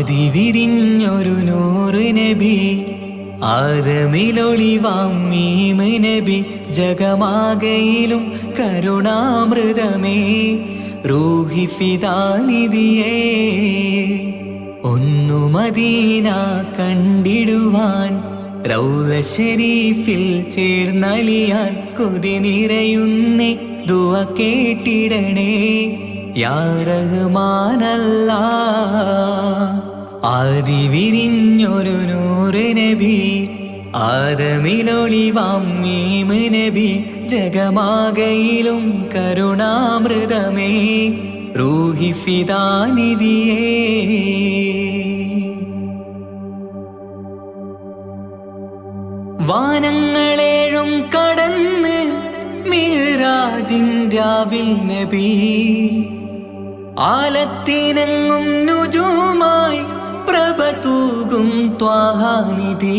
ആദിവിരിഞ്ഞൊരു നൂറ് നബി ആദമിലൊളിവാം മീമ് നബി ജഗമാകയിലും കരുണാമൃതമേ റൂഹി ഫിദാനിധിയേ ഒന്നു മദീന കണ്ടിടുവാൻ റൗള ശരീഫിൽ ചേർന്നലിയാൻ കൊതി നിറയുന്നേ ദുആ കേട്ടിടണേ യാ റഹ്മാനല്ലാഹ്. ആദിവിരിഞ്ഞൊരു നൂറ് നബി ആദമിലൊളിവാം മീമ് നബി ജഗമാകയിലും കരുണാമൃതമേ റൂഹി ഫിദാനിധിയേ വാനങ്ങളേഴും കടന്ന് മിഹ്റാജിൻ രാവിൽ നബി ആലത്തിനെങ്ങും നുജൂമായി പ്രഭ തൂകും ത്വാഹാനിധി.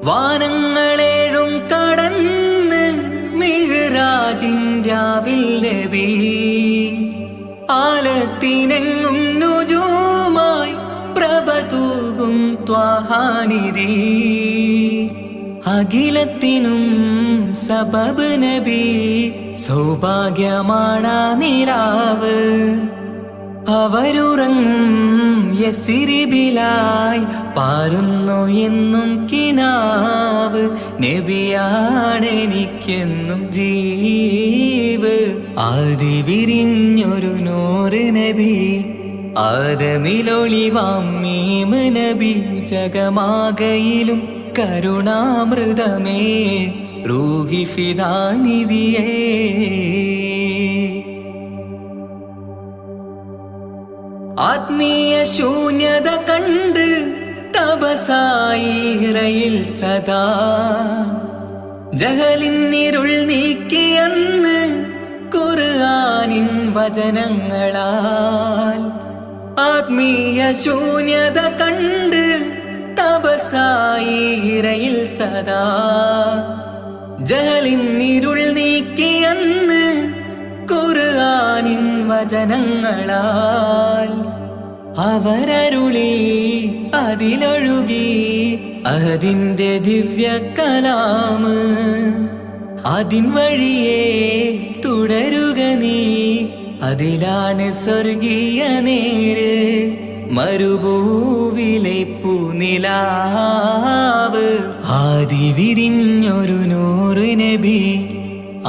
വാനങ്ങളേഴും കടന്ന് മിഹ്റാജിൻ രാവിൽ നബി ആലത്തിനെങ്ങും നുജൂമായി പ്രഭ തൂകും ത്വാഹാനിധി. അഖിലത്തിനും സബബ് നബി സൗഭാഗ്യമാണാ നിലാവ്. അവരുറങ്ങും യസ്രിബിലായി പാരുന്നു എന്നും കിനാവ്. നബിയാണെനിക്കെന്നും ജീവ്. ആദിവിരിഞ്ഞൊരു നൂറ് നബി ആദമിലൊളിവാം മീമ് നബി ജഗമാകയിലും കരുണാമൃതമേ റൂഹി ഫിദാനിധിയേ. ആത്മീയ ശൂന്യത കണ്ട് തപസായി ഇറയിൽ സദാ ജഹലിന്നിരുൾ നീക്കിയന്ന് ഖുർആനിൻ വചനങ്ങളാൽ. ആത്മീയ ശൂന്യത കണ്ട് തപസായി ഇറയിൽ സദാ ജഹലിന്നിരുൾ നീക്കിയന്ന് ഖുർആനിൻ വചനങ്ങളാൽ അവരരുളി അതിലൊഴുകി അതിന്റെ ദിവ്യ കലാമ് അതിൻ വഴിയേ തുടരുക നീ അതിലാണ് സ്വർഗീയ നേര് മരുഭൂവിലെ പൂനിലാവ് ആദി വിരിഞ്ഞൊരു നൂറ് നബി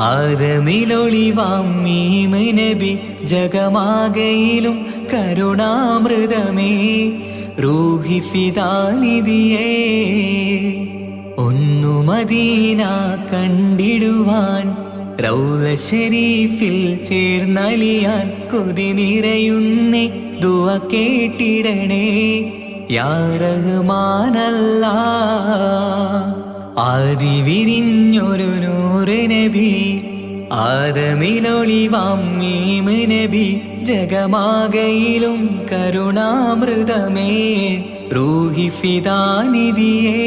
ആദമിലൊളിവാം മീമ് നബി ജഗമാകയിലും കരുണാമൃതമേ റൂഹി ഫിദാനിധിയേ ഒന്നു മദീന കണ്ടിടുവാൻ റൗള ശരീഫിൽ ചേർന്നലിയാൻ കൊതി നിറയുന്നേ ദുആ കേട്ടിടണേ യാ റഹ്മാനല്ലാ ആദി വിരിഞ്ഞൊരു നൂറ് നബി ആദമിലൊളിവാം മീമ് നബി ജഗമാകയിലും കരുണാമൃതമേ റൂഹി ഫിദാനിധിയേ